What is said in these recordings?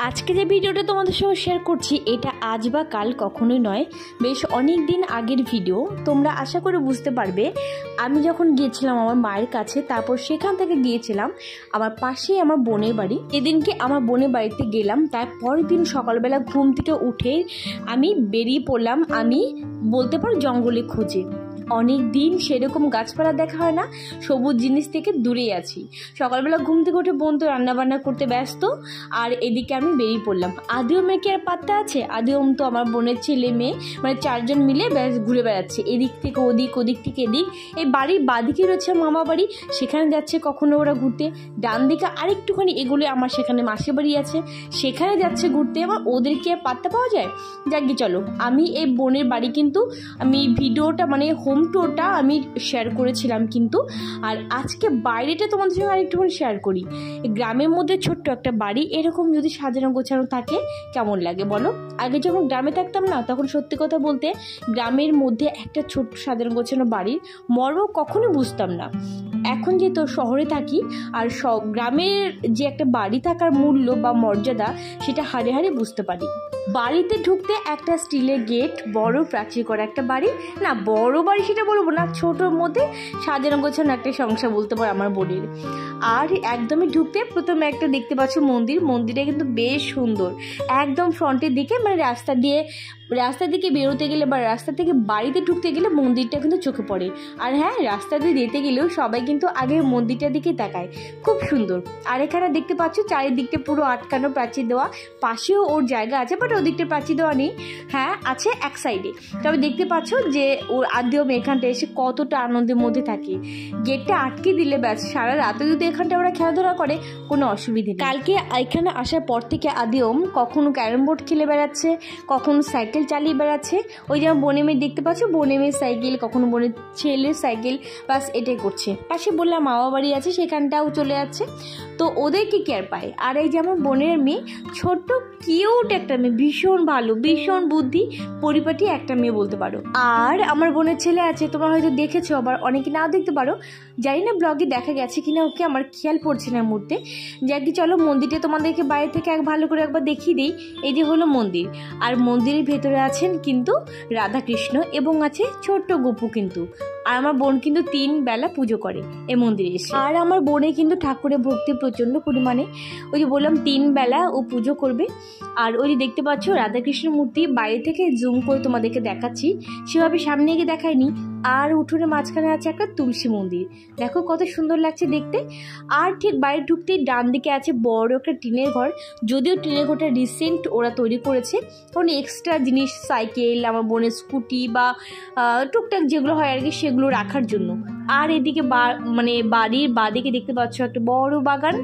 আজকে যে ভিডিওটা তোমাদের সঙ্গে শেয়ার করছি এটা আজ বা কাল কখনোই নয়, বেশ অনেক দিন আগের ভিডিও। তোমরা আশা করে বুঝতে পারবে আমি যখন গিয়েছিলাম আমার মায়ের কাছে, তারপর সেখান থেকে গিয়েছিলাম আমার পাশেই আমার বোনের বাড়ি। এদিনকে আমার বোনের বাড়িতে গেলাম, তার পরের দিন সকালবেলা ঘুম থেকে উঠে আমি বেরিয়ে পড়লাম, আমি বলতে পারো জঙ্গলে খোঁজে। অনেক দিন সেরকম গাছপালা দেখা হয় না, সবুজ জিনিস থেকে দূরেই আছি। সকালবেলা ঘুম থেকে উঠে বোন তো রান্নাবান্না করতে ব্যস্ত, আর এদিকে আমি বেরিয়ে পড়লাম। আদিও মেয়েকে আর পাত্তা আছে? আদিওম তো আমার বোনের ছেলে মেয়ে, মানে চারজন মিলে ব্যাস ঘুরে বেড়াচ্ছে, এদিক থেকে ওদিক, ওদিক থেকে এদিক। এই বাড়ির বাদিকে রয়েছে মামা বাড়ি, সেখানে যাচ্ছে কখনো ওরা ঘুরতে। ডান দিকে আরেকটুখানি এগুলো আমার সেখানে মাসির বাড়ি আছে, সেখানে যাচ্ছে ঘুরতে। আবার ওদেরকে আর পাত্তা পাওয়া যায়? যাকে চলো, আমি এই বোনের বাড়ি কিন্তু আমি ভিডিওটা মানে হোম টুরটা আমি শেয়ার করেছিলাম কিন্তু, আর আজকে বাইরেটা তোমাদের সঙ্গে আরেকটুখানি শেয়ার করি। গ্রামের মধ্যে ছোট্ট একটা বাড়ি এরকম যদি সাজানো গোছানো থাকে কেমন লাগে বলো? আগে যখন গ্রামে থাকতাম না, তখন সত্যি কথা বলতে গ্রামের মধ্যে একটা ছোট্ট সাজানো গোছানো বাড়ির মর্ম কখনো বুঝতাম না। এখন যেহেতু শহরে থাকি, আর গ্রামের যে একটা বাড়ি থাকার মূল্য বা মর্যাদা সেটা হাড়ে হাড়ে বুঝতে পারি। বাড়িতে ঢুকতে একটা স্টিলের গেট, বড় প্রাচীর করা একটা বাড়ি, না বড় বাড়ি সেটা বলবো না, ছোটোর মধ্যে সাজানো গোছানো একটা সংসার বলতে পারো আমার বোনের। আর একদমই ঢুকতে প্রথমে একটা দেখতে পাচ্ছ মন্দির, মন্দিরটা কিন্তু বেশ সুন্দর। একদম ফ্রন্টের দিকে মানে রাস্তা দিকে বেরোতে গেলে বা রাস্তা থেকে বাড়িতে ঢুকতে গেলে মন্দিরটা কিন্তু চোখে পড়ে। আর হ্যাঁ, রাস্তা দিয়ে যেতে গেলেও সবাই কিন্তু আগে মন্দিরটার দিকে তাকায়, খুব সুন্দর। আর এখানে দেখতে পাচ্ছ চারিদিকটা পুরো আটকানো, প্রাচীর দেওয়া, পাশেও ওর জায়গা আছে, বাট ওদিকটা প্রাচীর দেওয়া নেই, হ্যাঁ আছে এক সাইডে। তবে দেখতে পাচ্ছ যে ওর আদিও এখানটা এসে কতটা আনন্দের মধ্যে থাকে। গেটটা আটকে দিলে ব্যাস সারা রাতে যদি এখানটা ওরা খেলাধুলা করে কোনো অসুবিধে নেই। কালকে এখানে আসার পর থেকে আদিওম কখনো ক্যারাম বোর্ড খেলে বেড়াচ্ছে, কখনো সাইকেল চালিয়ে বেড়াচ্ছে। ওই যেমন বোনে মেয়ে দেখতে পাচ্ছ, বোনে মেয়ের সাইকেল, কখনো বোনের ছেলের সাইকেল, বাস এটাই করছে। পাশে বললাম মামা বাড়ি আছে, সেখানটাও চলে যাচ্ছে, তো ওদেরকে কেয়ার পায়। আর এই যেমন বোনের মেয়ে ছোট্ট কিউট একটা মেয়ে, ভীষণ ভালো, ভীষণ বুদ্ধি, পরিপাটি একটা মেয়ে বলতে পারো। আর আমার বোনের ছেলে আছে, তোমরা হয়তো দেখেছো, আবার অনেকে নাও দেখতে পারো, জানি না ব্লগে দেখা গেছে কিনা, ওকে আমার খেয়াল পড়ছে না মুহূর্তে। যাকে চলো মন্দিরটা তোমাদেরকে বাইরে থেকে ভালো করে একবার দেখিয়ে দিই। এই যে হলো মন্দির, আর মন্দিরের ভেতরে আছেন কিন্তু রাধাকৃষ্ণ এবং আছে ছোট্ট গোপু কিন্তু। আর আমার বোন কিন্তু 3 বেলা পুজো করে এই মন্দিরে এসে। আর আমার বোনে কিন্তু ঠাকুরের ভক্তি প্রচণ্ড পরিমাণে, ওই যে বললাম 3 বেলা ও পুজো করবে। আর ওই যে দেখতে পাচ্ছ রাধাকৃষ্ণ মূর্তি, বাইরে থেকে জুম করে তোমাদেরকে দেখাচ্ছি, সেভাবে সামনে গিয়ে দেখায়নি। আর উঠোনের মাঝখানে আছে একটা তুলসী মন্দির, দেখো কত সুন্দর লাগছে দেখতে। আর ঠিক বাইরে ঢুকতেই ডান দিকে আছে বড় একটা টিনের ঘর, যদিও টিনের ঘরটা রিসেন্ট ওরা তৈরি করেছে, কারণ এক্সট্রা জিনিস সাইকেল, আমার বোনের স্কুটি বা টুকটাক যেগুলো হয় আর কি সেগুলো রাখার জন্য। আর এদিকে মানে বাড়ির বাদিকে দেখতে পাচ্ছ একটা বড় বাগান,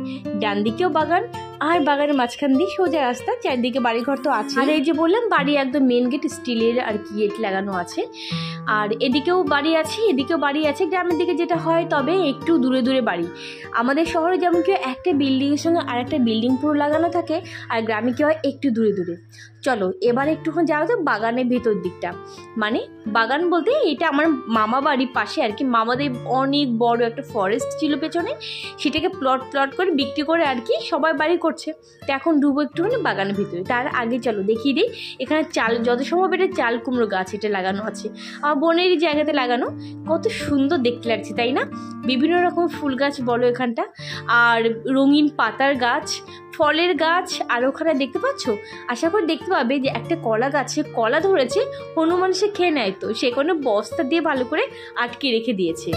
ডান দিকেও বাগান, আর বাগানের মাঝখান দিয়ে সোজা রাস্তা, চারদিকে বাড়িঘর তো আছে। আর এই যে বললাম বাড়ি একদম মেন গেট স্টিলের আর কি গেট লাগানো আছে। আর এদিকেও বাড়ি আছে, এদিকেও বাড়ি আছে, গ্রামের দিকে যেটা হয়, তবে একটু দূরে দূরে বাড়ি। আমাদের শহরে যেমন কি একটা বিল্ডিংয়ের সঙ্গে আর একটা বিল্ডিং পুরো লাগানো থাকে, আর গ্রামে কি হয় একটু দূরে দূরে। চলো এবার একটুখানি যাওয়া যাক বাগানের ভেতর দিকটা। মানে বাগান বলতে এটা আমার মামা বাড়ির পাশে আর কি, মামাদের অনেক বড় একটা ফরেস্ট ছিল পেছনে, সেটাকে প্লট করে বিক্রি করে আর কি সবাই বাড়ি করছে। তো এখন ডুবো একটুখানি বাগানের ভিতরে। তার আগে চলো দেখিয়ে দিই, এখানে চাল যত সম্ভব এটা চাল কুমড়ো গাছ এটা লাগানো আছে, আমার বোনেরই জায়গাতে লাগানো। কত সুন্দর দেখতে লাগছে তাই না? বিভিন্ন রকম ফুল গাছ বলো এখানটা, আর রঙিন পাতার গাছ, ফলের গাছ। আর ওখানে দেখতে পাচ্ছ, আশা করি দেখতে পাবে যে একটা কলা গাছে কলা ধরেছে, হনুমান সে খেয়ে নেয়, তো সে কোনো বস্তা দিয়ে ভালো করে আটকে রেখে দিয়েছে।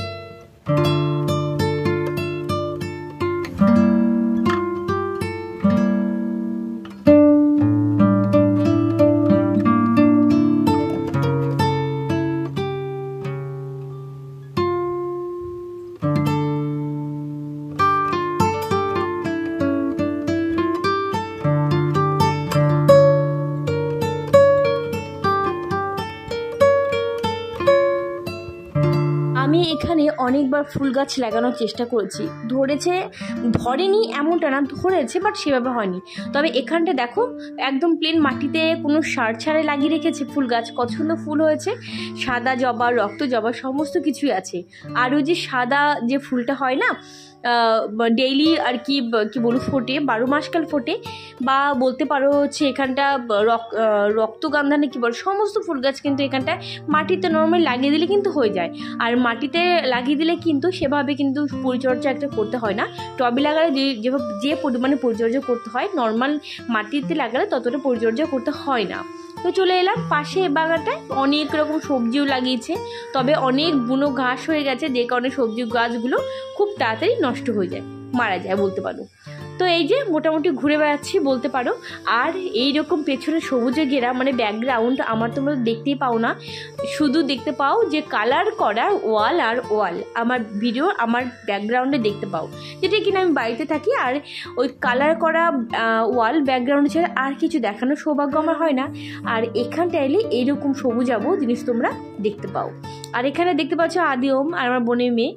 আমি এখানে অনেকবার ফুল গাছ লাগানোর চেষ্টা করেছি, ধরেনি এমনটা না, ধরেছে বাট সেভাবে হয়নি। তবে এখানটা দেখো একদম প্লেন মাটিতে কোনো সার ছাড়াই লাগিয়ে রেখেছে ফুল গাছ, কত সুন্দর ফুল হয়েছে, সাদা জবা, রক্ত জবা, সমস্ত কিছুই আছে। আর ওই যে সাদা যে ফুলটা হয় না, ডেইলি আর কি কি বলবো ফোটে, 12 মাসকাল ফোটে, বা বলতে পারো হচ্ছে এখানটা রক্তগন্ধা না কি বল, সমস্ত ফুল গাছ কিন্তু এখানটায় মাটিতে নর্মাল লাগিয়ে দিলে কিন্তু হয়ে যায়। আর মাটিতে লাগিয়ে দিলে কিন্তু সেভাবে কিন্তু পরিচর্যা একটা করতে হয় না। টবে লাগালে যে পরিমাণে পরিচর্যা করতে হয়, নর্মাল মাটিতে লাগালে ততটা পরিচর্যা করতে হয় না। তো চলে এলাম পাশে বাগানটায়, অনেক রকম সবজিও লাগিয়েছে, তবে অনেক বুনো ঘাস হয়ে গেছে, যে কারণে সবজি গাছগুলো খুব তাড়াতাড়ি নষ্ট হয়ে যায়, মারা যায় বলতে পারো। তো এই যে মোটামুটি ঘুরে বেড়াচ্ছি বলতে পারো। আর এইরকম পেছনে সবুজে ঘেরা মানে ব্যাকগ্রাউন্ড আমার তোমরা দেখতেই পাও না, শুধু দেখতে পাও যে কালার করা ওয়াল আর ওয়াল, আমার ভিডিও আমার ব্যাকগ্রাউন্ডে দেখতে পাও, যেটা কিনা আমি বাড়িতে থাকি। আর ওই কালার করা ওয়াল ব্যাকগ্রাউন্ড ছাড়া আর কিছু দেখানোর সৌভাগ্য আমার হয় না। আর এখানটা এলে এইরকম সবুজাবো জিনিস তোমরা দেখতে পাও। আর এখানে দেখতে পাচ্ছ আদিওম আর আমার বোনের মেয়ে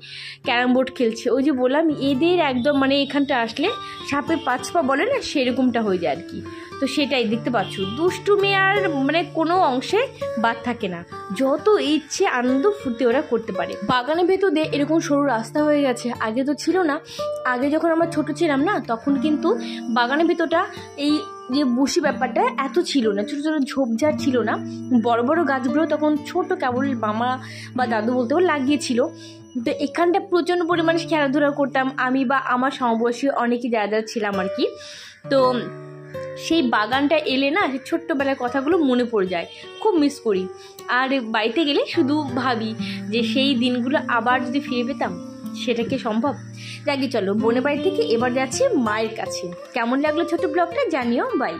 ক্যারাম বোর্ড খেলছে। ওই যে বললাম এদের একদম মানে এখানটা আসলে সাপে 5 পা বলে না, সেরকমটা হয়ে যায় আর কি। তো সেটাই দেখতে পাচ্ছ, দুষ্টু মেয়ে আর মানে কোনো অংশে বাদ থাকে না, যত ইচ্ছে আনন্দ ফুর্তি ওরা করতে পারে। বাগানের ভেতর দিয়ে এরকম সরু রাস্তা হয়ে গেছে, আগে তো ছিল না। আগে যখন আমরা ছোট ছিলাম না, তখন কিন্তু বাগানের ভেতরটা এই যে বুশি ব্যাপারটা এত ছিল না, ছোটো ছোটো ঝোপঝাড় ছিল না, বড় বড় গাছগুলো তখন ছোট, কেবল মামা বা দাদু বলতে লাগিয়েছিল। তো এখানটা প্রচণ্ড পরিমাণে খেলাধুলা করতাম আমি বা আমার সমবয়সী অনেকেই যারা ছিলাম আর কি। তো সেই বাগানটা এলে না সেই ছোট্টবেলার কথাগুলো মনে পড়ে যায়, খুব মিস করি। আর বাড়িতে গেলে শুধু ভাবি যে সেই দিনগুলো আবার যদি ফিরে পেতাম, সেটা কি সম্ভব? যাকে চলো বোনের বাড়ি থেকে এবার যাচ্ছি মায়ের কাছে। কেমন লাগলো ছোট ব্লগটা জানিও, বাই।